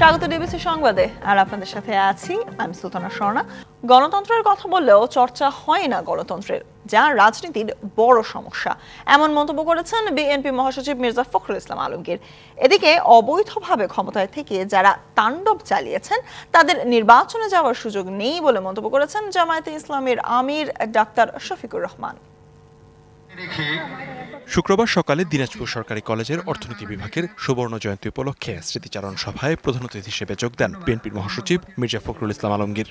স্বাগত ডিবিসি সংবাদে। আর আপনাদের সাথে আছি আমি সুলতানা স্বর্ণা। গণতন্ত্রের কথা বললেও চর্চা হয় না গণতন্ত্রের, যা রাজনীতির বড় সমস্যা, এমন মন্তব্য করেছেন বিএনপি মহাসচিব মির্জা ফখরুল ইসলাম আলমগীর। এদিকে অবৈধভাবে ক্ষমতায় থেকে যারা তাণ্ডব চালিয়েছেন তাদের নির্বাচনে যাওয়ার সুযোগ নেই বলে মন্তব্য করেছেন জামায়াতে ইসলামের আমির ডাক্তার শফিকুর রহমান। শুক্রবার সকালে দিনাজপুর সরকারি কলেজের অর্থনীতি বিভাগের সুবর্ণ জয়ন্তী উপলক্ষে স্মৃতিচারণ সভায় প্রধান অতিথি হিসেবে যোগ দেন বিএনপির মহাসচিব মির্জা ফখরুল ইসলাম আলমগীর।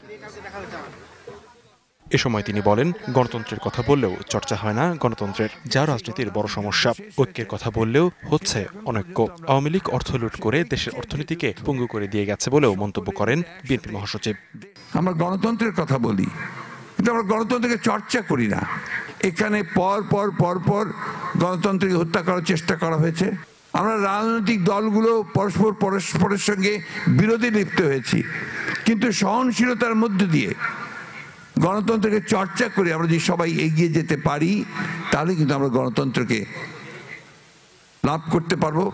এ সময় তিনি বলেন, গণতন্ত্রের কথা বললেও চর্চা হয় না গণতন্ত্রের, যা রাজনীতির বড় সমস্যা। ঐক্যের কথা বললেও হচ্ছে অনৈক্য। আওয়ামী লীগ অর্থ লুট করে দেশের অর্থনীতিকে পঙ্গু করে দিয়ে গেছে বলেও মন্তব্য করেন বিএনপি মহাসচিব। আমরা গণতন্ত্রের কথা বলি, কিন্তু আমরা গণতন্ত্রকে চর্চা করি না। এখানে পর পর গণতন্ত্রকে হত্যা করার চেষ্টা করা হয়েছে। আমরা রাজনৈতিক দলগুলো পরস্পরের সঙ্গে বিরোধে লিপ্ত হয়েছি, কিন্তু সহনশীলতার মধ্য দিয়ে গণতন্ত্রকে চর্চা করে আমরা যদি সবাই এগিয়ে যেতে পারি, তাহলে কিন্তু আমরা গণতন্ত্রকে লাভ করতে পারবো।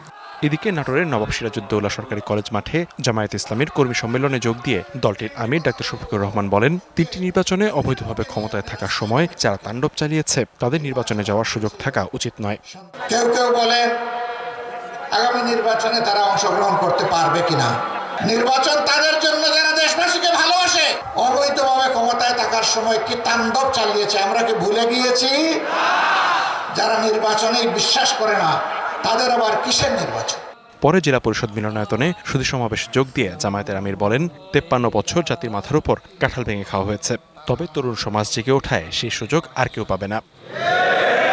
এদিকে নাটোরের নবাব সিরাজউদ্দৌলা সরকারি কলেজ মাঠে জামায়াত ইসলামীর কর্মী সম্মেলনে যোগ দিয়ে দলটির আমির ডাক্তার শফিকুর রহমান বলেন, ৩টি নির্বাচনে অবৈধভাবে ক্ষমতায় থাকার সময় যারা তাণ্ডব চালিয়েছে তাদের নির্বাচনে যাওয়ার সুযোগ থাকা উচিত নয়। কেউ বলেন আগামী নির্বাচনে তারা অংশগ্রহণ করতে পারবে কিনা। নির্বাচন তাদের জন্য যারা দেশবাসীকে ভালোবাসে। অবৈধভাবে ক্ষমতায় থাকার সময় কি তাণ্ডব চালিয়েছে আমরা কি ভুলে গিয়েছি? যারা নির্বাচনে বিশ্বাস করে না তাদের আবার কিসের নির্বাচন? পরে জেলা পরিষদ মিলনায়তনে সুধী সমাবেশে যোগ দিয়ে জামায়াতের আমির বলেন, 53 বছর জাতির মাথার উপর কাঁঠাল ভেঙে খাওয়া হয়েছে, তবে তরুণ সমাজ জেগে ওঠায় সেই সুযোগ আর কেউ পাবে না।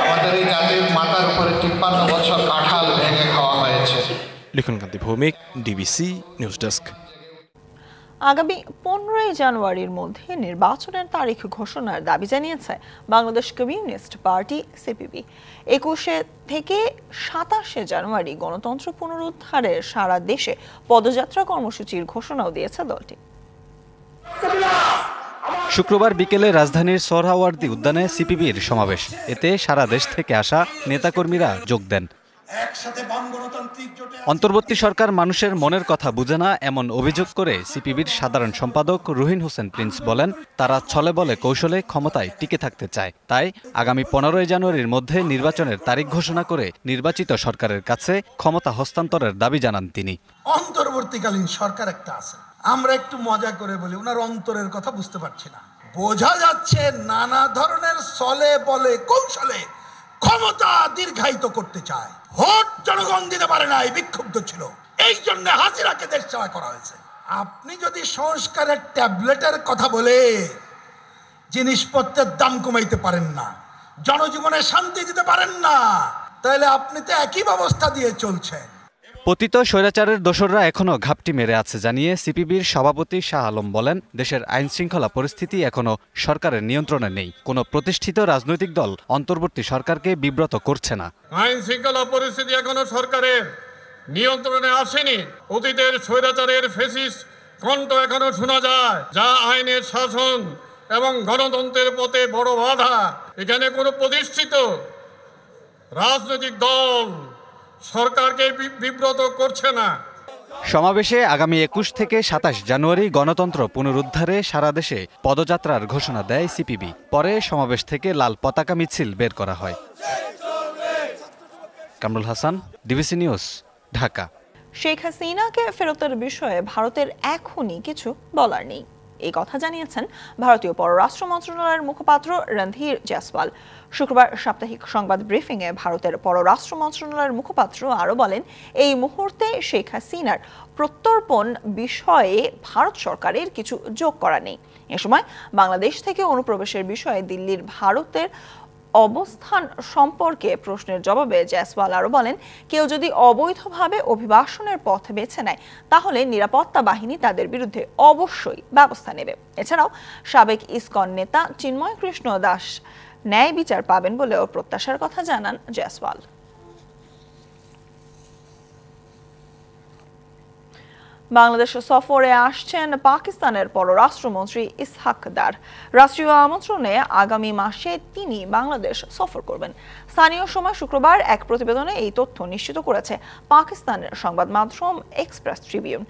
আমাদের এই জাতির মাথার উপরে 53 বছর কাঁঠাল ভেঙে খাওয়া হয়েছে। লিখনকান্তি ভৌমিক, ডিবিসি নিউজ ডেস্ক। আগামী 15 জানুয়ারির মধ্যে নির্বাচনের তারিখ ঘোষণার দাবি জানিয়েছে বাংলাদেশ কমিউনিস্ট পার্টি সিপিবি। 21 থেকে 27 জানুয়ারি গণতন্ত্র পুনরুদ্ধারে সারা দেশে পদযাত্রা কর্মসূচির ঘোষণাও দিয়েছে দলটি। শুক্রবার বিকেলে রাজধানীর সোহরাওয়ার্দী উদ্যানে সিপিবির সমাবেশ। এতে সারা দেশ থেকে আসা নেতাকর্মীরা যোগ দেন। অন্তর্বর্তী সরকার মানুষের মনের কথা বুঝে না, এমন অভিযোগ করে সিপিবির সাধারণ সম্পাদক রুহিন হোসেন প্রিন্স বলেন, তারা ছলে বলে কৌশলে ক্ষমতায় টিকে থাকতে চায়। তাই আগামী 15 জানুয়ারির মধ্যে নির্বাচনের তারিখ ঘোষণা করে নির্বাচিত সরকারের কাছে ক্ষমতা হস্তান্তরের দাবি জানান তিনি। অন্তর্বর্তীকালীন সরকার একটা আছে, আমরা একটু মজা করে বলি ওনার অন্তরের কথা বুঝতে পারছি না। বোঝা যাচ্ছে নানা ধরনের ছলে বলে কৌশলে ক্ষমতা দীর্ঘায়িত করতে চায়। ভোট জনগণ দিতে পারে না, বিক্ষুব্ধ ছিল, এই জন্য হাসিনাকে দেশ সেবা করা হয়েছে। আপনি যদি সংস্কারের ট্যাবলেটের কথা বলে জিনিসপত্রের দাম কমাইতে পারেন না, জনজীবনে শান্তি দিতে পারেন না, তাহলে আপনি তো একই ব্যবস্থা দিয়ে চলছেন। পতিত স্বৈরাচারের দোসররা এখনো ঘাপটি মেরে আছে জানিয়ে সিপিবির সভাপতি শাহ আলম বলেন, দেশের আইন শৃঙ্খলা পরিস্থিতি এখনো সরকারের নিয়ন্ত্রণে নেই। কোনো প্রতিষ্ঠিত রাজনৈতিক দল অন্তর্বর্তী সরকারকে বিব্রত করছে না। আইন শৃঙ্খলা পরিস্থিতি এখনো সরকারের নিয়ন্ত্রণে আসেনি। অতীতের স্বৈরাচারের ফ্যাসিস্ট কণ্ঠ এখনো শোনা যায়, যা আইনের শাসন এবং গণতন্ত্রের পথে বড় বাধা। এখানে কোনো প্রতিষ্ঠিত রাজনৈতিক দল সরকারকে বিব্রত করছে না। সমাবেশে আগামী 21 থেকে 27 জানুয়ারি গণতন্ত্র পুনরুদ্ধারে সারা দেশে পদযাত্রার ঘোষণা দেয় সিপিবি। পরে সমাবেশ থেকে লাল পতাকা মিছিল বের করা হয়। Kamrul Hasan, DBC news, Dhaka. শেখ হাসিনাকে ফেরতের বিষয়ে ভারতের এখনই কিছু বলার নেই, এই কথা জানিয়েছেন ভারতীয় পররাষ্ট্র মন্ত্রণালয়ের মুখপাত্র রণধীর জয়সওয়াল। শুক্রবার সাপ্তাহিক সংবাদ ব্রিফিংয়ে ভারতের পররাষ্ট্র মন্ত্রণালয়ের মুখপাত্র আরও বলেন, এই মুহূর্তে শেখ হাসিনার প্রত্যর্পণ বিষয়ে ভারত সরকারের কিছু যোগ করা নেই। এ সময় বাংলাদেশ থেকে অনুপ্রবেশের বিষয়ে দিল্লির ভারতের অবস্থান সম্পর্কে প্রশ্নের জবাবে জয়সওয়াল আরও বলেন, কেউ যদি অবৈধভাবে অভিবাসনের পথ বেছে নেয় তাহলে নিরাপত্তা বাহিনী তাদের বিরুদ্ধে অবশ্যই ব্যবস্থা নেবে। এছাড়াও সাবেক ইসকন নেতা চিন্ময় কৃষ্ণ দাস ন্যায় বিচার পাবেন বলেও প্রত্যাশার কথা জানান জয়সওয়াল। বাংলাদেশ সফরে আসছেন পাকিস্তানের পররাষ্ট্রমন্ত্রী ইসহাক দার। রাষ্ট্রীয় আমন্ত্রণে আগামী মাসে তিনি বাংলাদেশ সফর করবেন। স্থানীয় সময় শুক্রবার এক প্রতিবেদনে এই তথ্য নিশ্চিত করেছে পাকিস্তানের সংবাদ মাধ্যম এক্সপ্রেস ট্রিবিউন।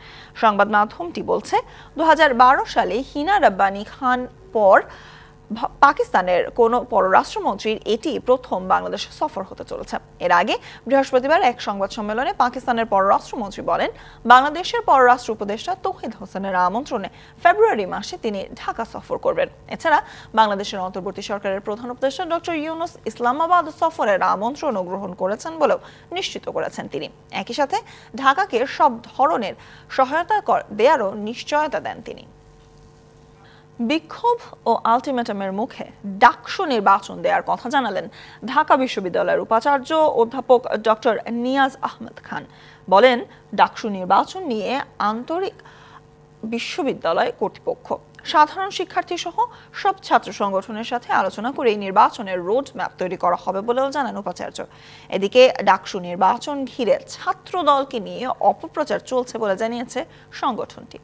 সংবাদ মাধ্যমটি বলছে, 2012 সালে হিনা রব্বানী খান পর পাকিস্তানের কোনো পররাষ্ট্রমন্ত্রীর এটি প্রথম বাংলাদেশ সফর হতে চলেছে। এর আগে বৃহস্পতিবার এক সংবাদ সম্মেলনে পাকিস্তানের পররাষ্ট্রমন্ত্রী বলেন, বাংলাদেশের পররাষ্ট্র উপদেষ্টা তৌহিদ হোসেনের আমন্ত্রণে ফেব্রুয়ারি মাসে তিনি ঢাকা সফর করবেন। এছাড়া বাংলাদেশের অন্তর্বর্তী সরকারের প্রধান উপদেষ্টা ডক্টর ইউনূস ইসলামাবাদ সফরের আমন্ত্রণও গ্রহণ করেছেন বলেও নিশ্চিত করেছেন তিনি। একই সাথে ঢাকাকে সব ধরনের সহায়তা দেওয়ারও নিশ্চয়তা দেন তিনি। বিক্ষোভ ও আলটিমেটামের মুখে ডাকসু নির্বাচন দেওয়ার কথা জানালেন ঢাকা বিশ্ববিদ্যালয়ের উপাচার্য অধ্যাপক ডক্টর নিয়াজ আহমেদ খান। বলেন, ডাকসু নির্বাচন নিয়ে আন্তরিক বিশ্ববিদ্যালয় কর্তৃপক্ষ, সাধারণ শিক্ষার্থী সহ সব ছাত্র সংগঠনের সাথে আলোচনা করে এই নির্বাচনের রোড ম্যাপ তৈরি করা হবে বলেও জানান উপাচার্য। এদিকে ডাকসু নির্বাচন ঘিরে ছাত্র দলকে নিয়ে অপপ্রচার চলছে বলে জানিয়েছে সংগঠনটি।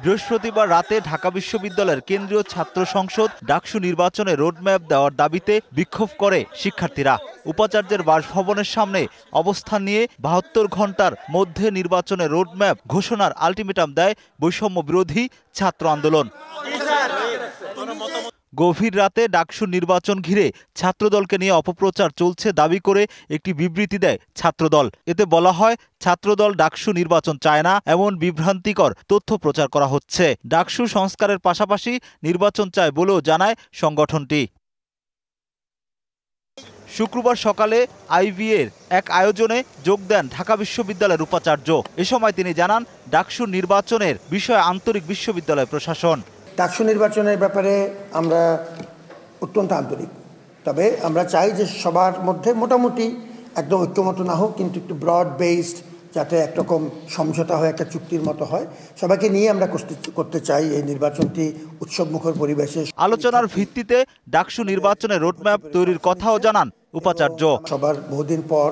বৃহস্পতিবার রাতে ঢাকা বিশ্ববিদ্যালয়ের কেন্দ্রীয় ছাত্র সংসদ ডাকসু নির্বাচনে রোডম্যাপ দেওয়ার দাবিতে বিক্ষোভ করে শিক্ষার্থীরা। উপাচার্যের বাসভবনের সামনে অবস্থান নিয়ে 72 ঘন্টার মধ্যে নির্বাচনের রোডম্যাপ ঘোষণার আলটিমেটাম দেয় বৈষম্য বিরোধী ছাত্র আন্দোলন। গভীর রাতে ডাকসু নির্বাচন ঘিরে ছাত্রদলকে নিয়ে অপপ্রচার চলছে দাবি করে একটি বিবৃতি দেয় ছাত্রদল। এতে বলা হয়, ছাত্রদল ডাকসু নির্বাচন চায় না, এমন বিভ্রান্তিকর তথ্য প্রচার করা হচ্ছে। ডাকসু সংস্কারের পাশাপাশি নির্বাচন চায় বলেও জানায় সংগঠনটি। শুক্রবার সকালে আইভিএর এক আয়োজনে যোগ দেন ঢাকা বিশ্ববিদ্যালয়ের উপাচার্য। এ সময় তিনি জানান, ডাকসু নির্বাচনের বিষয়ে আন্তরিক বিশ্ববিদ্যালয় প্রশাসন। ডাকসু নির্বাচনের ব্যাপারে আমরা অত্যন্ত আন্তরিক, তবে আমরা চাই যে সবার মধ্যে মোটামুটি একদম ঐক্যমত না হোক, কিন্তু একটু ব্রড বেসড, যাতে একরকম সমঝোতা হয়, একটা চুক্তির মতো হয়। সবাইকে নিয়ে আমরা করতে চাই এই নির্বাচনটি উৎসবমুখর পরিবেশে। আলোচনার ভিত্তিতে ডাকসু নির্বাচনের রোডম্যাপ তৈরির কথাও জানান উপাচার্য। সবার বহুদিন পর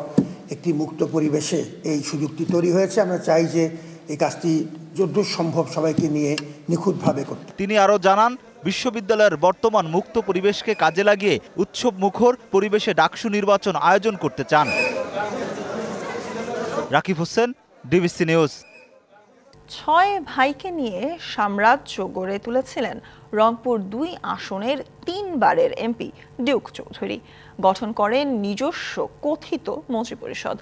একটি মুক্ত পরিবেশে এই সুযোগটি তৈরি হয়েছে। আমরা চাই যে এই কাজটি যতদূর সম্ভব সবাইকে নিয়ে নিখুঁতভাবে করতে। তিনি আরও জানান, বিশ্ববিদ্যালয়ের বর্তমান মুক্ত পরিবেশকে কাজে লাগিয়ে উৎসব মুখর পরিবেশে ডাকসু নির্বাচন আয়োজন করতে চান। Rakib Hossain, DBC news. 6 ভাইকে নিয়ে সাম্রাজ্য গড়ে তুলেছিলেন রংপুর 2 আসনের 3 বারের এমপি ডিউক চৌধুরী। গঠন করেন নিজস্ব কথিত মন্ত্রিপরিষদ।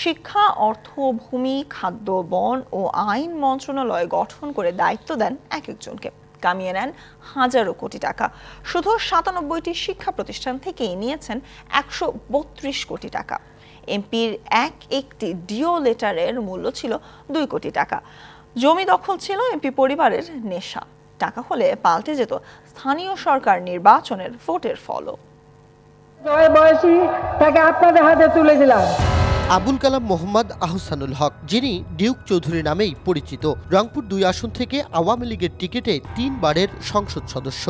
শিক্ষা, অর্থ, ভূমি, খাদ্য, বন ও আইন মন্ত্রণালয় গঠন করে দায়িত্ব দেন এক একজনকে। কামিয়ে নেন হাজারো কোটি টাকা। শুধু 97টি শিক্ষা প্রতিষ্ঠান থেকেই নিয়েছেন 132 কোটি টাকা। এমপির একটি ডিও লেটারের মূল্য ছিল 2 কোটি টাকা। জমি দখল ছিল এমপি পরিবারের নেশা। টাকা হলে পাল্টে যেত স্থানীয় সরকার নির্বাচনের ভোটের ফলও। আপনাদের হাতে তুলে দিলাম। আবুল কালাম মোহাম্মদ আহসানুল হক, যিনি ডিউক চৌধুরী নামেই পরিচিত, রংপুর 2 আসন থেকে আওয়ামী লীগের টিকিটে 3 বারের সংসদ সদস্য।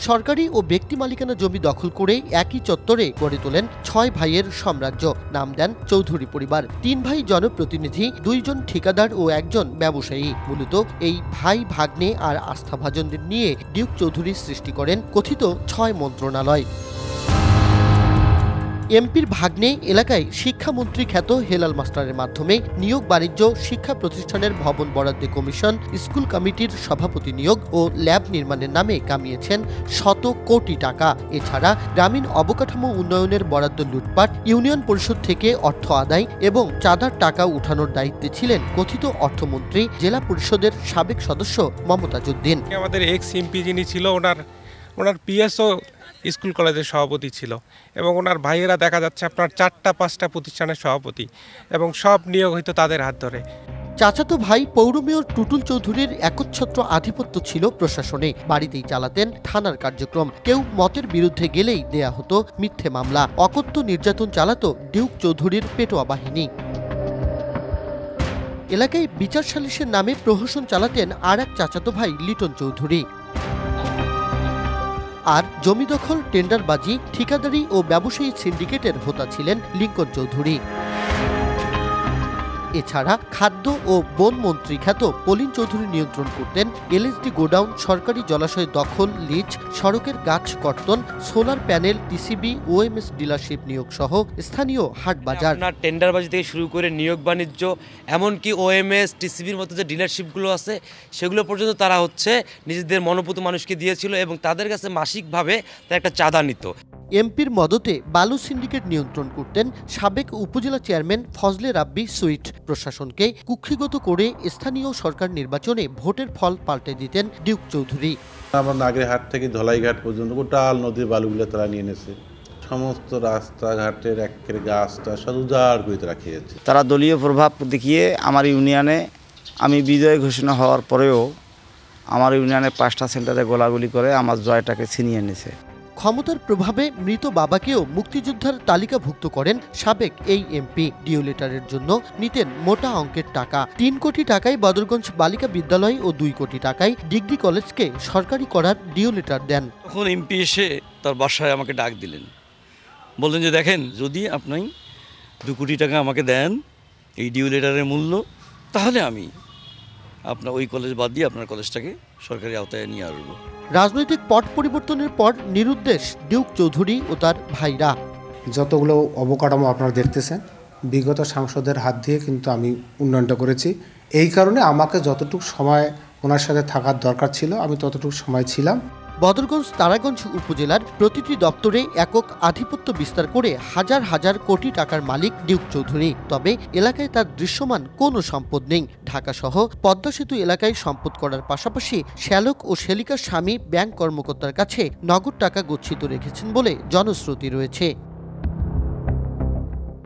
সরকারি ও ব্যক্তি মালিকানা জমি দখল করে একই চত্বরে গড়ে তোলেন 6 ভাইয়ের সাম্রাজ্য। নাম দেন চৌধুরী পরিবার। 3 ভাই জনপ্রতিনিধি, 2 জন ঠিকাদার ও 1 জন ব্যবসায়ী। মূলত এই ভাই ভাগ্নে আর আস্থাভাজনদের নিয়ে ডিউক চৌধুরী সৃষ্টি করেন কথিত 6 মন্ত্রণালয়। এমপির ভাগ্নে এলাকায় শিক্ষামন্ত্রী খ্যাত হেলাল মাস্টারের মাধ্যমে নিয়োগ, বাণিজ্য, শিক্ষা প্রতিষ্ঠানের ভবন বরাদ্দে কমিশন, স্কুল কমিটির সভাপতি নিয়োগ ও ল্যাব নির্মাণের নামে কামিয়েছেন শত কোটি টাকা। এছাড়া গ্রামীণ অবকাঠামো উন্নয়নের বরাদ্দ লুটপাট, ইউনিয়ন পরিষদ থেকে অর্থ আদায় এবং চাঁদার টাকা উঠানোর দায়িত্বে ছিলেন কথিত অর্থমন্ত্রী, জেলা পরিষদের সাবেক সদস্য মমতাজ উদ্দিন। আমাদের এক্স এমপি যিনি ছিল, ওনার পিএসও স্কুল কলেজের সভাপতি ছিল এবং ওনার ভাইয়েরা দেখা যাচ্ছে আপনার 4-5টা প্রতিষ্ঠানের সভাপতি, এবং সব নিয়োগ হইতো তাদের হাত ধরে। চাচাতো ভাই পৌর মেয়র টুটুল চৌধুরীর একচ্ছত্র আধিপত্য ছিল প্রশাসনে। বাড়িতেই চালাতেন থানার কার্যক্রম। কেউ মতের বিরুদ্ধে গেলেই দেয়া হতো মিথ্যে মামলা। অকথ্য নির্যাতন চালাতো ডিউক চৌধুরীর পেটোয়া বাহিনী। এলাকায় বিচার সালিসের নামে প্রহসন চালাতেন আর এক চাচাতো ভাই লিটন চৌধুরী। আর জমি দখল, টেন্ডারবাজি, ঠিকাদারি ও ব্যবসায়ী সিন্ডিকেটের হোতা ছিলেন লিঙ্কন চৌধুরী। এছাড়া খাদ্য ও বন মন্ত্রী খ্যাত পলিন চৌধুরী নিয়ন্ত্রণ করতেন এলএসডি গোডাউন, সরকারি জলাশয় দখল, লিজ, সড়কের গাছ কর্তন, solar panel, TCB, OMS dealership নিয়োগ সহ স্থানীয় হাট বাজার। টেন্ডারবাজি থেকে শুরু করে নিয়োগ বাণিজ্য, এমনকি ওএমএস, টিসিবির মতো যে ডিলারশিপগুলো আছে সেগুলো পর্যন্ত তারা নিজেদের মনোপুত মানুষকে দিয়েছিল এবং তাদের কাছে মাসিকভাবে তারা একটা চাঁদা নিত। এমপির মদতে বালু সিন্ডিকেট নিয়ন্ত্রণ করতেন সাবেক উপজেলা চেয়ারম্যান ফজলে রাব্বি সুইট। প্রশাসনকে কুক্ষিগত করে স্থানীয় সরকার নির্বাচনে ভোটের ফল পাল্টে দিতেন ডিউক চৌধুরী। আমার নাগরিহাট থেকে ধলাইঘাট পর্যন্ত গোটাল নদীর বালুগুলো তারা নিয়ে এনেছে, সমস্ত রাস্তাঘাটের একের গাছটা সব উজাড় করে তারা খেয়েছে। তারা দলীয় প্রভাব দেখিয়ে আমার ইউনিয়নে আমি বিজয় ঘোষণা হওয়ার পরেও আমার ইউনিয়নে 5টা সেন্টারে গোলাগুলি করে আমার জয়টাকে ছিনিয়ে এনেছে। ক্ষমতার প্রভাবে মৃত বাবাকেও মুক্তিযোদ্ধার তালিকাভুক্ত করেন সাবেক এই এমপি। ডিও লেটারের জন্য নিতেন মোটা অঙ্কের টাকা। 3 কোটি টাকায় বদরগঞ্জ বালিকা বিদ্যালয় ও 2 কোটি টাকায় ডিগ্রি কলেজকে সরকারি করার ডিও লেটার দেন। তখন এমপি এসে তার বাসায় আমাকে ডাক দিলেন, বললেন যে দেখেন, যদি আপনি 2 কোটি টাকা আমাকে দেন এই ডিও লেটারের মূল্য, তাহলে আমি আপনার ওই কলেজ বাদ দিয়ে আপনার কলেজটাকে সরকারি আওতায় নিয়ে আসবো। রাজনৈতিক পট পরিবর্তনের পর নিরুদ্দেশ ডিউক চৌধুরী ও তার ভাইরা। যতগুলো অবকাঠামো আপনারা দেখতেছেন বিগত সাংসদের হাত দিয়ে কিন্তু আমি উন্নয়নটা করেছি। এই কারণে আমাকে যতটুকু সময় ওনার সাথে থাকার দরকার ছিল আমি ততটুকু সময় ছিলাম। বদরগঞ্জ তারাগঞ্জ উপজেলার প্রতিটি দপ্তরে একক আধিপত্য বিস্তার করে হাজার হাজার কোটি টাকার মালিক ডিউক চৌধুরী। তবে এলাকায় তার দৃশ্যমান কোনো সম্পদ নেই। ঢাকা সহ পদ্মা সেতু এলাকায় সম্পদ করার পাশাপাশি শ্যালক ও শেলিকার স্বামী ব্যাংক কর্মকর্তার কাছে নগদ টাকা গচ্ছিত রেখেছেন বলে জনশ্রুতি রয়েছে।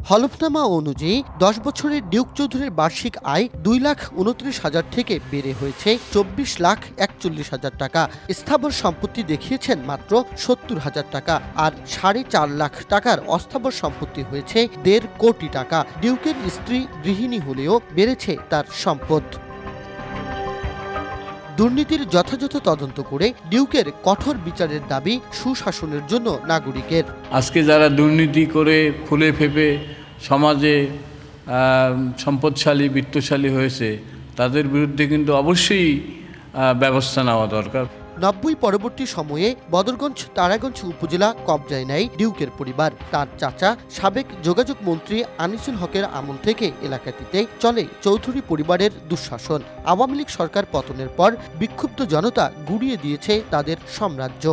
হলফনামা অনুযায়ী 10 বছরের ডিউক চৌধুরীর বার্ষিক আয় 2,29,000 থেকে বেড়ে হয়েছে 24,41,000 টাকা। স্থাবর সম্পত্তি দেখিয়েছেন মাত্র 70,000 টাকা, আর 4.5 লাখ টাকার অস্থাবর সম্পত্তি হয়েছে 1.5 কোটি টাকা। ডিউকের স্ত্রী গৃহিণী হলেও বেড়েছে তার সম্পদ। দুর্নীতির যথাযথ তদন্ত করে ডিউকের কঠোর বিচারের দাবি সুশাসনের জন্য নাগরিকের। আজকে যারা দুর্নীতি করে ফুলে ফেপে সমাজে সম্পদশালী বিত্তশালী হয়েছে তাদের বিরুদ্ধে কিন্তু অবশ্যই ব্যবস্থা নেওয়া দরকার। 90 পরবর্তী সময়ে বদরগঞ্জ তারাগঞ্জ উপজেলা কবজায় নেয় ডিউকের পরিবার। তার চাচা সাবেক যোগাযোগ মন্ত্রী আনিসুল হকের আমল থেকে এলাকাটিতে চলে চৌধুরী পরিবারের দুঃশাসন। আওয়ামী লীগ সরকার পতনের পর বিক্ষুব্ধ জনতা গুড়িয়ে দিয়েছে তাদের সাম্রাজ্য।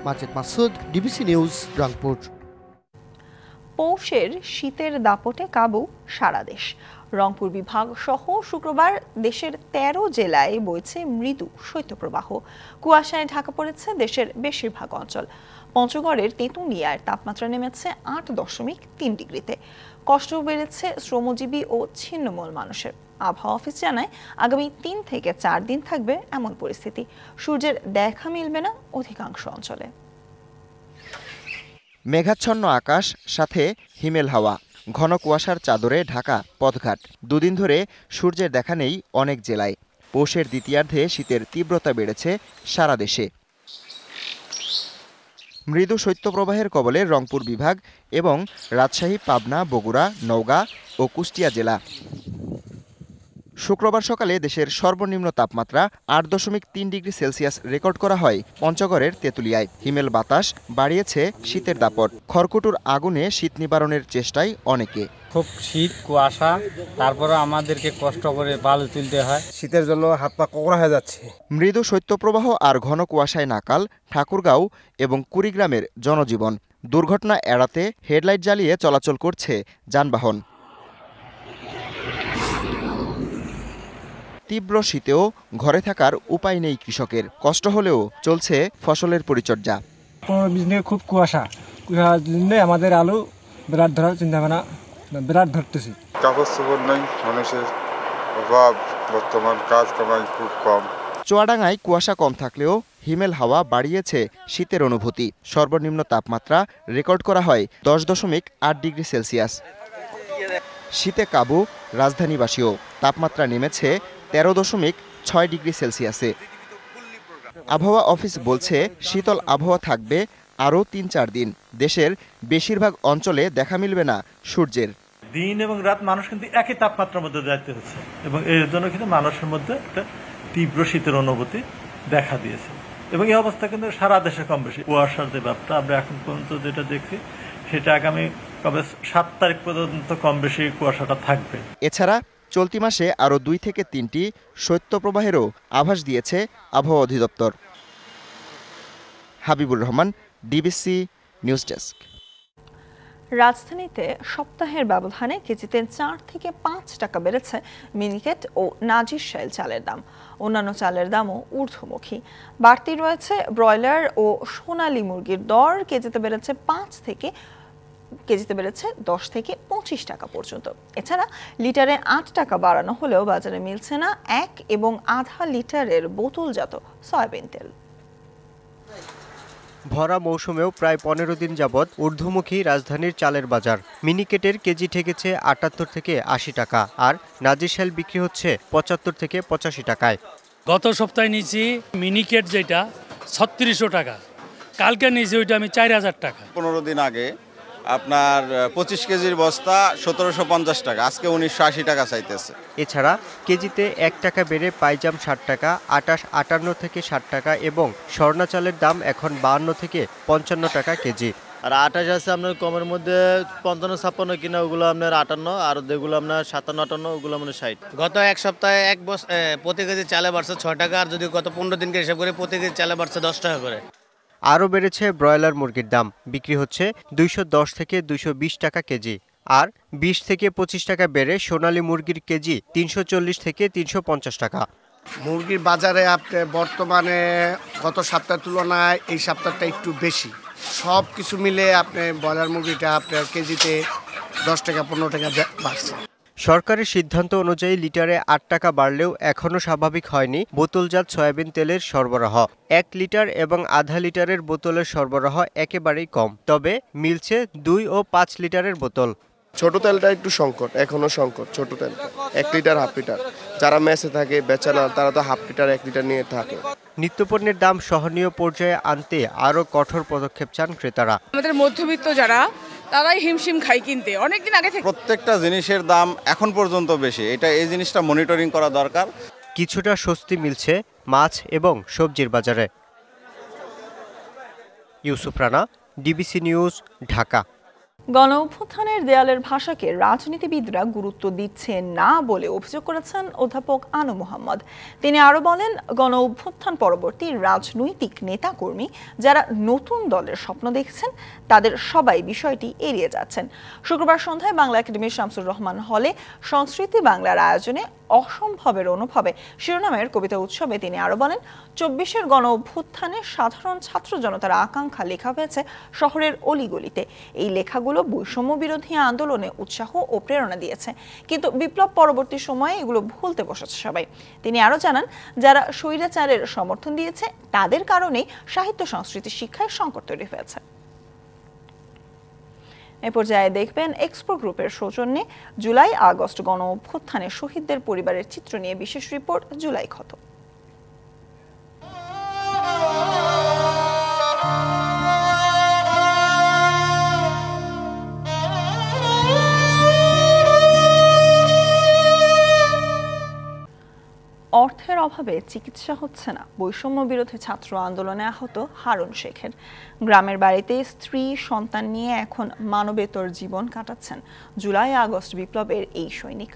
Majed Masud, DBC news, Rangpur. পৌষের শীতের দাপটে কাবু সারা দেশ। রংপুর বিভাগ সহ শুক্রবার দেশের 13 জেলায় বইছে মৃদু শৈত্যপ্রবাহ। কুয়াশায় ঢাকা পড়েছে দেশের বেশিরভাগ অঞ্চল। পঞ্চগড়ের তেঁতুলিয়ার তাপমাত্রা নেমেছে 8.3 ডিগ্রিতে। কষ্ট বেড়েছে শ্রমজীবী ও ছিন্নমূল মানুষের। আবহাওয়া অফিস জানায় আগামী 3 থেকে 4 দিন থাকবে এমন পরিস্থিতি। সূর্যের দেখা মিলবে না অধিকাংশ অঞ্চলে। মেঘাচ্ছন্ন আকাশ, সাথে হিমেল হাওয়া, ঘন কুয়াশার চাদরে ঢাকা পথঘাট। দুদিন ধরে সূর্যের দেখা নেই অনেক জেলায়। পৌষের দ্বিতীয়ার্ধে শীতের তীব্রতা বেড়েছে সারা দেশে। মৃদু শৈত্যপ্রবাহের কবলে রংপুর বিভাগ এবং রাজশাহী, পাবনা, বগুড়া, নওগাঁ ও কুষ্টিয়া জেলা। শুক্রবার সকালে দেশের সর্বনিম্ন তাপমাত্রা 8.3 ডিগ্রি সেলসিয়াস রেকর্ড করা হয় পঞ্চগড়ের তেঁতুলিয়ায়। হিমেল বাতাস বাড়িয়েছে শীতের দাপট। খড়কুটোর আগুনে শীত নিবারণের চেষ্টায় অনেকে। খুব শীত, কুয়াশা, তারপরে আমাদেরকে কষ্ট করে বালু তুলতে হয়। শীতের জন্য হাত পা কোকড়া হয়ে যাচ্ছে। মৃদু শৈত্যপ্রবাহ আর ঘন কুয়াশায় নাকাল ঠাকুরগাঁও এবং কুড়িগ্রামের জনজীবন। দুর্ঘটনা এড়াতে হেডলাইট জ্বালিয়ে চলাচল করছে যানবাহন। তীব্র শীতেও ঘরে থাকার উপায় নেই কৃষকের। কষ্ট হলেও চলছে ফসলের পরিচর্যা। খুব কুয়াশা, আমাদের আলু বিরাট ধরার চিন্তা ভাবনা বিরাট ধরতেছি। কাগজ খবর নাই, মানুষের অভাব, বর্তমান কাজ কামাই খুব কম। চুয়াডাঙ্গায় কুয়াশা কম থাকলেও হিমেল হাওয়া বাড়িয়েছে শীতের অনুভূতি। সর্বনিম্ন তাপমাত্রা রেকর্ড করা হয় 10.8 ডিগ্রি সেলসিয়াস। শীতে কাবু রাজধানীবাসীও। তাপমাত্রা নেমেছে 13.6 ডিগ্রি সেলসিয়াসে। আবহাওয়া অফিস বলছে শীতল আবহাওয়া থাকবে আরও 3-4 দিন। দেশের বেশিরভাগ অঞ্চলে দেখা মিলবে না সূর্যের। দিন এবং রাত মানুষ কিন্তু একই তাপমাত্রার মধ্যে যাইতে হচ্ছে এবং এর জন্য কিন্তু মানুষের মধ্যে একটা তীব্র শীতের অনুভূতি দেখা দিয়েছে এবং এই অবস্থা কিন্তু সারা দেশে কম বেশি। কুয়াশার যে ব্যাপারটা আমরা এখন পর্যন্ত যেটা দেখছি সেটা আগামী কবে ৭ তারিখ পর্যন্ত কম বেশি কুয়াশাটা থাকবে। এছাড়া চলতি মাসে আরও 2 থেকে 3টি শৈত্যপ্রবাহেরও আভাস দিয়েছে আবহাওয়া অধিদপ্তর। Habibur Rahman, DBC news desk. রাজধানীতে সপ্তাহের ব্যবধানে কেজিতে 4 থেকে 5 টাকা বেড়েছে মিনিকেট ও নাজিরশাইল চালের দাম। অন্যান্য চালের দামও ঊর্ধ্বমুখী। বাড়তি রয়েছে ব্রয়লার ও সোনালী মুরগির দর, কেজিতে বেড়েছে 10 থেকে 25 টাকা পর্যন্ত। এছাড়া লিটারে 8 টাকা বাড়ানো হলেও বাজারে মিলছে না 1 এবং আধা লিটারের বোতলজাত সয়াবিন তেল। ভরা মৌসুমেও প্রায় 15 দিন যাবৎ ঊর্ধ্বমুখী রাজধানীর চালের বাজার। মিনিকেটের কেজি ঠেকেছে 78 থেকে 80 টাকা, আর নাজিরশাইল বিক্রি হচ্ছে 75 থেকে 85 টাকায়। গত সপ্তাহে নিয়েছি মিনিকেট যেটা 3600 টাকা, কালকে নিয়েছি ওইটা আমি 4000 টাকা। 15 দিন আগে আপনার 25 কেজির বস্তা 1750 টাকা, আজকে 1980 টাকা চাইতেছে। এছাড়া কেজিতে 1 টাকা বেড়ে পাইজাম 60 টাকা, আটাশ 58 থেকে 60 টাকা এবং স্বর্ণা চালের দাম এখন 52 থেকে 55 টাকা কেজি। আর আটাশ আছে আপনার কমের মধ্যে 55-56 কিনা, ওগুলো আপনার 58, আর যেগুলো আপনার 57-58 ওগুলো আপনার 60। গত এক সপ্তাহে প্রতি কেজি চালে বাড়ছে 6 টাকা, আর যদি গত 15 দিনকে হিসাব করে প্রতি কেজি চালে বাড়ছে 10 টাকা করে। আরও বেড়েছে ব্রয়লার মুরগির দাম, বিক্রি হচ্ছে 210 থেকে 220 টাকা কেজি, আর 20 থেকে 25 টাকা বেড়ে সোনালী মুরগির কেজি 340 থেকে 350 টাকা। মুরগির বাজারে আপনি বর্তমানে গত সপ্তাহের তুলনায় এই সপ্তাহটা একটু বেশি। সব কিছু মিলে আপনি ব্রয়লার মুরগিটা আপনার কেজিতে 10 টাকা 15 টাকা বাড়ছে। সরকারের সিদ্ধান্ত অনুযায়ী লিটারে 8 টাকা বাড়লেও এখনও স্বাভাবিক হয়নি বোতলজাত সয়াবিন তেলের সরবরাহ। 1 লিটার এবং আধা লিটারের বোতলের সরবরাহ একেবারেই কম, তবে মিলছে 2 ও 5 লিটারের বোতল। ছোট তেলটা একটু সংকট, এখনো সংকট। ছোট তেলটা 1 লিটার হাফ লিটার, যারা মেসে থাকে বেচানা তারা তো হাফ লিটার 1 লিটার নিয়ে থাকে। নিত্যপণ্যের দাম সহনীয় পর্যায়ে আনতে আরও কঠোর পদক্ষেপ চান ক্রেতারা। আমাদের মধ্যবিত্ত যারা, তারাই হিমশিম খাই কিনতে অনেকদিন আগে থেকে। প্রত্যেকটা জিনিসের দাম এখন পর্যন্ত বেশি, এই জিনিসটা মনিটরিং করা দরকার। কিছুটা স্বস্তি মিলছে মাছ এবং সবজির বাজারে। Yusuf Rana, DBC news, Dhaka. গণ অভ্যুত্থানের দেয়ালের ভাষাকে রাজনীতিবিদরা গুরুত্ব দিচ্ছে না বলে অভিযোগ করেছেন অধ্যাপক আনু মোহাম্মদ। তিনি আরও বলেন, গণ অভ্যুত্থান পরবর্তী রাজনৈতিক নেতাকর্মী যারা নতুন দলের স্বপ্ন দেখছেন তাদের সবাই বিষয়টি এড়িয়ে যাচ্ছেন। শুক্রবার সন্ধ্যায় বাংলা একাডেমির শামসুর রহমান হলে সংস্কৃতি বাংলার আয়োজনে অসম্ভবের অনুভবে শিরোনামের কবিতা উৎসবে তিনি আরও বলেন, 24-এর গণ অভ্যুত্থানে সাধারণ ছাত্র জনতার আকাঙ্ক্ষা লেখা হয়েছে শহরের অলিগলিতে। এই লেখাগুলো বৈষম্য বিরোধী আন্দোলনে উৎসাহ ও প্রেরণা দিয়েছে, কিন্তু বিপ্লব পরবর্তী সময়ে এগুলো ভুলতে বসেছে সবাই। তিনি আরও জানান, যারা স্বৈরাচারের সমর্থন দিয়েছে তাদের কারণেই সাহিত্য সংস্কৃতি শিক্ষায় সংকট তৈরি হয়েছে। এ পর্যায়ে দেখবেন এক্সপো গ্রুপের সৌজন্যে জুলাই আগস্ট গণ অভ্যুত্থানে শহীদদের পরিবারের চিত্র নিয়ে বিশেষ রিপোর্ট জুলাই ক্ষত। অর্থের অভাবে চিকিৎসা হচ্ছে না, বৈষম্য বিরোধী ছাত্র আন্দোলনে আহত হারুন শেখের। গ্রামের বাড়িতে স্ত্রী সন্তান নিয়ে এখন মানবেতর জীবন কাটাচ্ছেন জুলাই আগস্ট বিপ্লবের এই সৈনিক।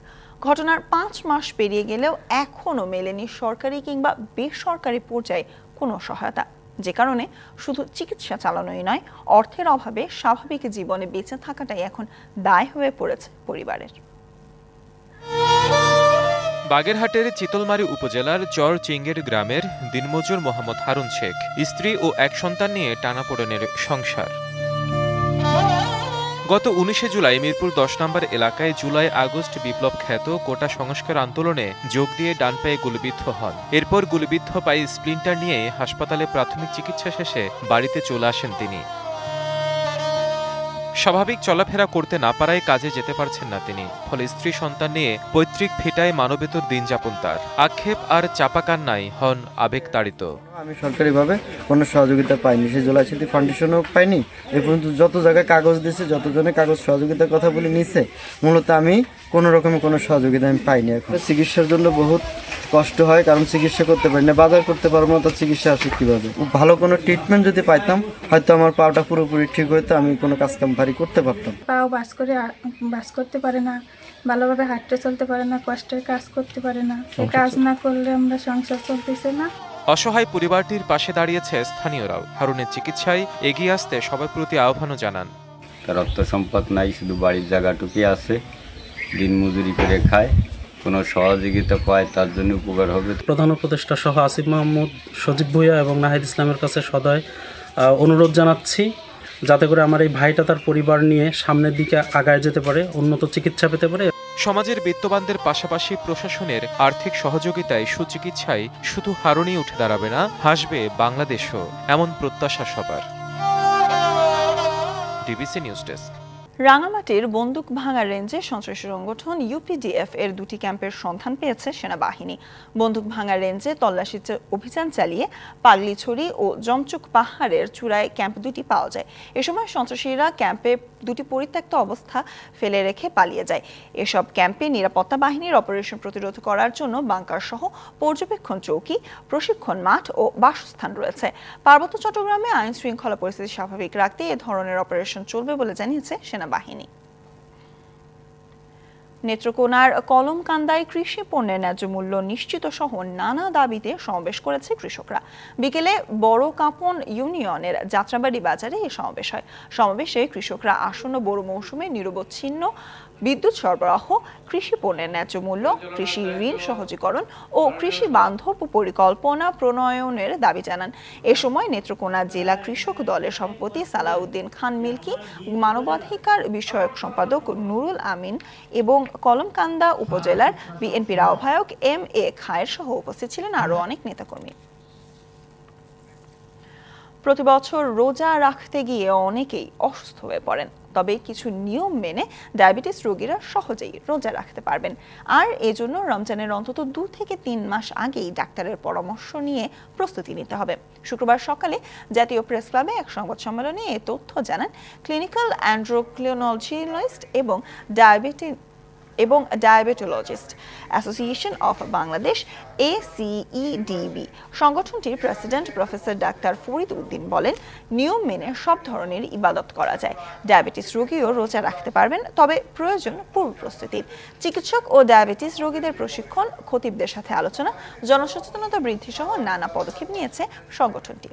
ঘটনার 5 মাস পেরিয়ে গেলেও এখনও মেলেনি সরকারি কিংবা বেসরকারি পর্যায়ে কোনো সহায়তা, যে কারণে শুধু চিকিৎসা চালানোই নয়, অর্থের অভাবে স্বাভাবিক জীবনে বেঁচে থাকাটাই এখন দায় হয়ে পড়েছে পরিবারের। বাগেরহাটের চিতলমারী উপজেলার চর চিঙ্গের গ্রামের দিনমজুর মোহাম্মদ হারুন শেখ, স্ত্রী ও 1 সন্তান নিয়ে টানাপোড়েনের সংসার। গত 19 জুলাই মিরপুর 10 নম্বর এলাকায় জুলাই আগস্ট বিপ্লব খ্যাত কোটা সংস্কার আন্দোলনে যোগ দিয়ে ডান পায়ে গুলিবিদ্ধ হন। এরপর গুলিবিদ্ধ পায়ে স্প্লিন্টার নিয়ে হাসপাতালে প্রাথমিক চিকিৎসা শেষে বাড়িতে চলে আসেন তিনি। স্বাভাবিক চলাফেরা করতে না পারায় কাজে যেতে পারছেন না তিনি। ফলে স্ত্রী সন্তান নিয়ে পৈতৃক ভিটায় মানবেতর দিন যাপন তার। আক্ষেপ আর চাপা কান্নায় হন আবেগতাড়িত। আমি সরকারিভাবে কোনো সহযোগিতা পাইনি, সেই জুলাই স্মৃতি ফাউন্ডেশনও পাইনি। এ পর্যন্ত যত জায়গায় কাগজ দিয়েছে, যতজনে কাগজ সহযোগিতার কথা বলে নিছে, মূলত আমি কোনো রকমের কোনো সহযোগিতা আমি পাইনি। এখন চিকিৎসার জন্য বহুত কষ্ট হয়, কারণ চিকিৎসা করতে পারি না, বাজার করতে পারবো না, তো চিকিৎসা আসে কীভাবে? ভালো কোনো ট্রিটমেন্ট যদি পাইতাম, হয়তো আমার পাওটা পুরোপুরি ঠিক হইতো, আমি কোনো কাজকাম ভারী করতে পারতাম। পাও বাস করতে পারে না, ভালোভাবে হাঁটতে চলতে পারে না, কষ্টের কাজ করতে পারে না। এই কাজ না করলে আমরা সংসার চলতেছে না। অসহায় পরিবারটির পাশে দাঁড়িয়েছে স্থানীয়রাও। হারুনের চিকিৎসায় এগিয়ে আসতে সবার প্রতি আহ্বানও জানান। তার অর্থ সম্পদ নাই, শুধু বাড়ির জায়গাটুকুই আছে, দিন মজুরি করে খায়, কোনো সহযোগিতা পায় তার জন্য উপকার হবে। প্রধান উপদেষ্টা সহ আসিফ মাহমুদ, সজীব ভুঁইয়া এবং নাহিদ ইসলামের কাছে সদয় অনুরোধ জানাচ্ছি, যাতে করে আমার এই ভাইটা তার পরিবার নিয়ে সামনের দিকে আগায় যেতে পারে, উন্নত চিকিৎসা পেতে পারে। সমাজের বিত্তবানদের পাশাপাশি প্রশাসনের আর্থিক সহযোগিতায় সুচিকিৎসায় শুধু হারুনই উঠে দাঁড়াবে না, হাসবে বাংলাদেশও, এমন প্রত্যাশা সবার। DBC news desk. রাঙামাটির বন্দুক ভাঙা রেঞ্জে সন্ত্রাসী সংগঠন ইউপিডিএফ এর 2টি ক্যাম্পের সন্ধান পেয়েছে সেনাবাহিনী। বন্দুক ভাঙা রেঞ্জে তল্লাশি অভিযান চালিয়ে পাগলিছড়ি ও জমচুক পাহাড়ের চূড়ায় ক্যাম্প 2টি পাওয়া যায়। এ সময় সন্ত্রাসীরা ক্যাম্পে 2টি পরিত্যক্ত অবস্থা ফেলে রেখে পালিয়ে যায়। এসব ক্যাম্পে নিরাপত্তা বাহিনীর অপারেশন প্রতিরোধ করার জন্য বাংকার সহ পর্যবেক্ষণ চৌকি, প্রশিক্ষণ মাঠ ও বাসস্থান রয়েছে। পার্বত্য চট্টগ্রামে আইন শৃঙ্খলা পরিস্থিতি স্বাভাবিক রাখতে এ ধরনের অপারেশন চলবে বলে জানিয়েছে সেনাবাহিনী। নেত্রকোনার কলমকান্দায় কৃষি পণ্যের ন্যায্য মূল্য নিশ্চিত সহ নানা দাবিতে সমাবেশ করেছে কৃষকরা। বিকেলে বড় কাপন ইউনিয়নের যাত্রাবাড়ি বাজারে এই সমাবেশ হয়। সমাবেশে কৃষকরা আসন্ন বোরো মৌসুমে নিরবচ্ছিন্ন বিদ্যুৎ সরবরাহ, কৃষি পণ্যের ন্যায্য মূল্য, কৃষি ঋণ সহজীকরণ ও কৃষি বান্ধব পরিকল্পনা প্রণয়নের দাবি জানান। এ সময় নেত্রকোনা জেলা কৃষক দলের সভাপতি সালাউদ্দিন খান মিল্কি, মানবাধিকার বিষয়ক সম্পাদক নুরুল আমিন এবং কলমকান্দা উপজেলার বিএনপির আহ্বায়ক MA খায়ের সহ উপস্থিত ছিলেন আরও অনেক নেতাকর্মী। প্রতি বছর রোজা রাখতে গিয়ে অনেকেই অসুস্থ হয়ে পড়েন, তবে কিছু নিয়ম মেনে ডায়াবেটিস রোগীরা সহজেই রোজা রাখতে পারবেন। আর এজন্য রমজানের অন্তত 2 থেকে 3 মাস আগেই ডাক্তারের পরামর্শ নিয়ে প্রস্তুতি নিতে হবে। শুক্রবার সকালে জাতীয় প্রেস ক্লাবে এক সংবাদ সম্মেলনে এ তথ্য জানান ক্লিনিক্যাল অ্যান্ড্রোক্রিনোলজিস্ট এবং diabetologist association of Bangladesh ACEDB সংগঠনটির president professor doctor Farid Uddin বলেন, নিয়ম মেনে সব ধরনের ইবাদত করা যায়। ডায়াবেটিস রোগীও রোজা রাখতে পারবেন, তবে প্রয়োজন পূর্ব প্রস্তুতির। চিকিৎসক ও ডায়াবেটিস রোগীদের প্রশিক্ষণ, খতিবদের সাথে আলোচনা, জনসচেতনতা বৃদ্ধি সহ নানা পদক্ষেপ নিয়েছে সংগঠনটি।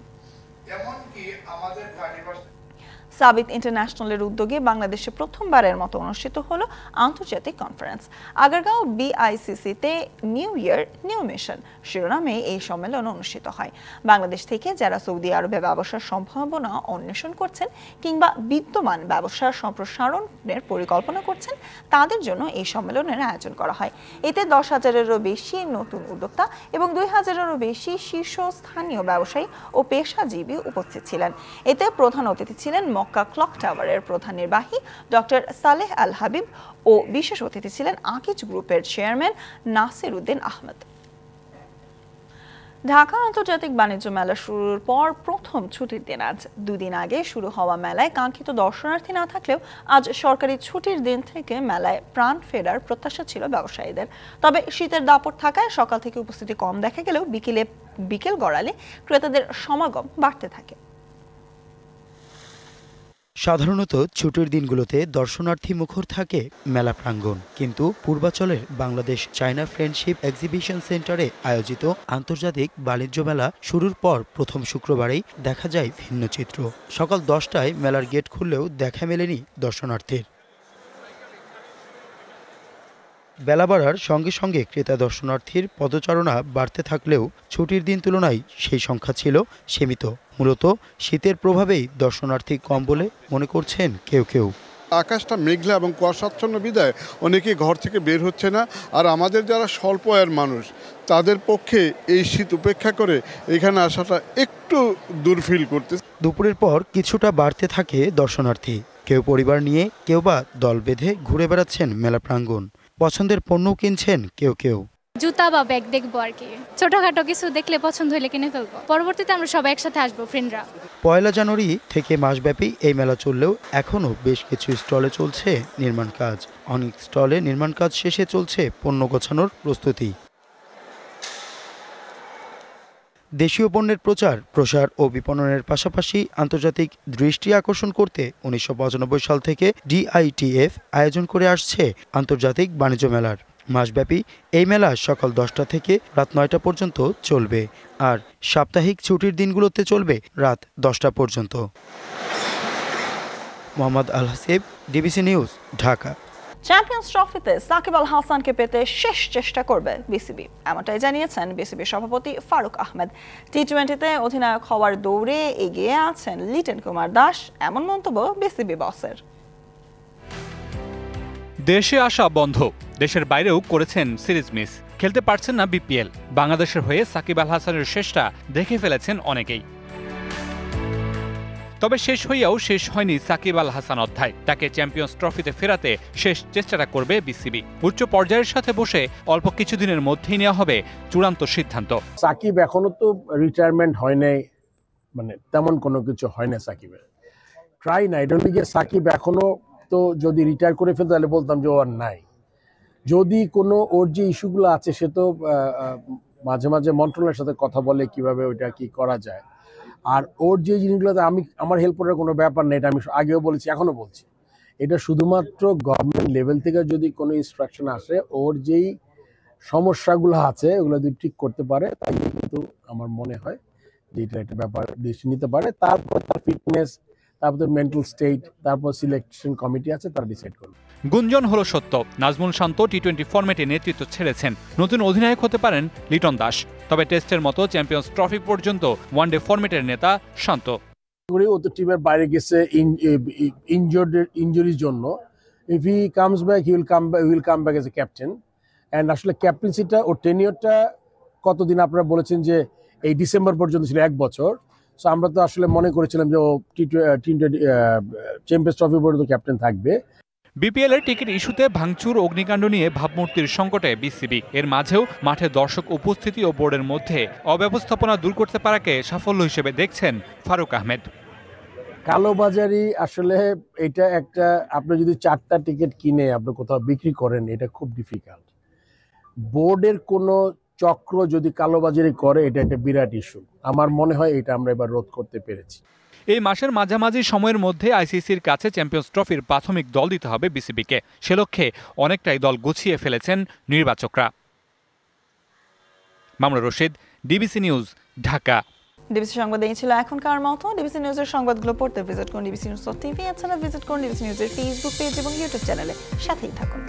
সাবিত ইন্টারন্যাশনালের উদ্যোগে বাংলাদেশে প্রথমবারের মতো অনুষ্ঠিত হলো আন্তর্জাতিক কনফারেন্স। আগারগাঁও BICC-তে নিউ ইয়ার নিউ মিশন শিরোনামে এই সম্মেলন অনুষ্ঠিত হয়। বাংলাদেশ থেকে যারা সৌদি আরবে ব্যবসার সম্ভাবনা অন্বেষণ করছেন কিংবা বিদ্যমান ব্যবসার সম্প্রসারণের পরিকল্পনা করছেন, তাদের জন্য এই সম্মেলনের আয়োজন করা হয়। এতে 10,000-এরও বেশি নতুন উদ্যোক্তা এবং 2,000-এরও বেশি শীর্ষস্থানীয় ব্যবসায়ী ও পেশাজীবী উপস্থিত ছিলেন। এতে প্রধান অতিথি ছিলেন মক্কা ক্লক টাওয়ারের প্রধান নির্বাহী ডক্টর সালেহ আল হাবিব ও বিশেষ অতিথি ছিলেন আকিজ গ্রুপের চেয়ারম্যান নাসির উদ্দিন আহমেদ। ঢাকা আন্তর্জাতিক বাণিজ্য মেলা শুরুর পর প্রথম ছুটির দিন আজ। 2 দিন আগে শুরু হওয়া মেলায় কাঙ্ক্ষিত দর্শনার্থী না থাকলেও আজ সরকারি ছুটির দিন থেকে মেলায় প্রাণ ফেরার প্রত্যাশা ছিল ব্যবসায়ীদের। তবে শীতের দাপট থাকায় সকাল থেকে উপস্থিতি কম দেখা গেলেও বিকেল গড়ালে ক্রেতাদের সমাগম বাড়তে থাকে। সাধারণত ছুটির দিনগুলোতে দর্শনার্থী মুখর থাকে মেলা প্রাঙ্গণ, কিন্তু পূর্বাচলের বাংলাদেশ চায়না ফ্রেন্ডশিপ এক্সিবিশন সেন্টারে আয়োজিত আন্তর্জাতিক বাণিজ্য মেলা শুরুর পর প্রথম শুক্রবারেই দেখা যায় ভিন্ন চিত্র। সকাল 10টায় মেলার গেট খুললেও দেখা মেলেনি দর্শনার্থীর। বেলা বাড়ার সঙ্গে সঙ্গে ক্রেতা দর্শনার্থীর পদচারণা বাড়তে থাকলেও ছুটির দিন তুলনায় সেই সংখ্যা ছিল সীমিত। মূলত শীতের প্রভাবেই দর্শনার্থী কম বলে মনে করছেন কেউ কেউ। আকাশটা মেঘলা এবং কুয়াশাচ্ছন্ন বিদায় অনেকেই ঘর থেকে বের হচ্ছে না। আর আমাদের যারা স্বল্প আয়ের মানুষ, তাদের পক্ষে এই শীত উপেক্ষা করে এখানে আসাটা একটু দূর ফিল করতে। দুপুরের পর কিছুটা বাড়তে থাকে দর্শনার্থী। কেউ পরিবার নিয়ে, কেউ বা দল বেঁধে ঘুরে বেড়াচ্ছেন মেলা প্রাঙ্গণ। পছন্দের পণ্য কিনছেন কেউ। জুতা বা ব্যাগ দেখবো আর কি, ছোটখাটো কিছু দেখলে পছন্দ হলে কিনে ফেলবো। পরবর্তীতে আমরা সবাই একসাথে আসবো ফ্রেন্ডরা। 1 জানুয়ারি থেকে মাসব্যাপী এই মেলা চললেও এখনও বেশ কিছু স্টলে চলছে নির্মাণ কাজ। অনেক স্টলে নির্মাণ কাজ শেষে চলছে পণ্য গোছানোর প্রস্তুতি। দেশীয় পণ্যের প্রচার, প্রসার ও বিপণনের পাশাপাশি আন্তর্জাতিক দৃষ্টি আকর্ষণ করতে 1995 সাল থেকে DITF আয়োজন করে আসছে আন্তর্জাতিক বাণিজ্য মেলার। মাসব্যাপী এই মেলা সকাল 10টা থেকে রাত 9টা পর্যন্ত চলবে, আর সাপ্তাহিক ছুটির দিনগুলোতে চলবে রাত 10টা পর্যন্ত। Mohammad Al Hasib, DBC news, Dhaka. Champions ট্রফিতে সাকিব আল হাসানকে পেতে শেষ চেষ্টা করবে বিসিবি, এমনটাই জানিয়েছেন বিসিবি সভাপতি ফারুক আহমেদ। টি-20তে অধিনায়ক হওয়ার দৌড়ে এগিয়ে আছেন লিটন কুমার দাস, এমন মন্তব্য বিসিবি বসের। দেশে আসা বন্ধ, দেশের বাইরেও করেছেন সিরিজ মিস, খেলতে পারছেন না বিপিএল। বাংলাদেশের হয়ে সাকিব আল হাসানের শেষটা দেখে ফেলেছেন অনেকেই। তবে শেষ হইয়াও শেষ হয়নি সাকিব আল হাসান অধ্যায়। তাকে চ্যাম্পিয়ন্স ট্রফিতে ফেরাতে শেষ চেষ্টাটা করবে বিসিবি। উচ্চ পর্যায়ের সাথে বসে অল্প কিছুদিনের মধ্যেই নেওয়া হবে চূড়ান্ত সিদ্ধান্ত। সাকিব এখনো তো রিটায়ারমেন্ট হয় নাই, মানে তেমন কোনো কিছু হয় না সাকিবের। ট্রাই না, এটা হলে গিয়ে সাকিব এখনো তো যদি রিটায়ার করে ফেলতো তাহলে বলতাম যে ও আর নাই। যদি কোনো ওর যে ইস্যুগুলো আছে সে তো মাঝে মাঝে মন্ত্রণালয়ের সাথে কথা বলে কিভাবে ওইটা কি করা যায়। আর ওর যে জিনিসগুলোতে আমার হেল্প করার কোনো ব্যাপার নেই, এটা আমি আগেও বলেছি, এখনো বলছি। এটা শুধুমাত্র গভর্নমেন্ট লেভেল থেকে যদি কোনো ইনস্ট্রাকশন আসে, ওর যেই সমস্যাগুলো আছে ওগুলো যদি ঠিক করতে পারে, তাই কিন্তু আমার মনে হয় যে এটা একটা ব্যাপার ডিসিশন নিতে পারে। তারপর তার ফিটনেস, তারপর মেন্টাল স্টেট, তারপর সিলেকশন কমিটি আছে, তারা ডিসাইড করবে। গুঞ্জন হলো সত্য, নাজমুল শান্ত টি-20 ফরম্যাটে নেতৃত্ব ছেড়েছেন। নতুন অধিনায়ক হতে পারেন লিটন দাস। তবে টেস্টের মতো চ্যাম্পিয়ন্স ট্রফি পর্যন্ত ওয়ানডে ফরম্যাটের নেতা শান্ত। ও তো টিমের বাইরে গেছে ইনজুরির জন্য। If he comes back he will come back as a captain. And আসলে ক্যাপ্টেন্সিটা ওর টেনিয়রটা কতদিন আপনারা বলেছেন যে এই ডিসেম্বর পর্যন্ত ছিল, 1 বছর। সো আমরা তো আসলে মনে করেছিলাম যে ও চ্যাম্পিয়ন্স ট্রফি পর্যন্ত ক্যাপ্টেন থাকবে। বিপিএল এর টিকিট ইস্যুতে ভাঙচুর, অগ্নিকাণ্ড নিয়ে ভাবমূর্তির সংকটে বিসিবি। এর মাঝেও মাঠে দর্শক উপস্থিতি ও বোর্ডের মধ্যে অব্যবস্থাপনা দূর করতে পারাকে সাফল্য হিসেবে দেখছেন ফারুক আহমেদ। কালোবাজারি আসলে এটা একটা, আপনি যদি 4টা টিকিট কিনে আপনি কোথাও বিক্রি করেন, এটা খুব ডিফিকাল্ট। বোর্ডের কোনো চক্র যদি কালোবাজারি করে, এটা একটা বিরাট ইস্যু। আমার মনে হয় এটা আমরা এবার রোধ করতে পেরেছি। এই মাসের মাঝামাঝি সময়ের মধ্যে আইসিসির কাছে চ্যাম্পিয়ন্স ট্রফির প্রাথমিক দল দিতে হবে বিসিবিকে। সে লক্ষ্যে অনেকটাই দল গুছিয়ে ফেলেছেন নির্বাচকরা। Mamunur Rashid, DBC news, Dhaka. DBC সংবাদ এই ছিল এখনকার মতো। ডিবিসি নিউজের সংবাদগুলো পড়তে ভিজিট করুন ডিবিসি নিউজ.tv, এছাড়া ভিজিট করুন ডিবিসি নিউজের ফেসবুক পেজ এবং ইউটিউব চ্যানেলে। সাথেই থাকুন।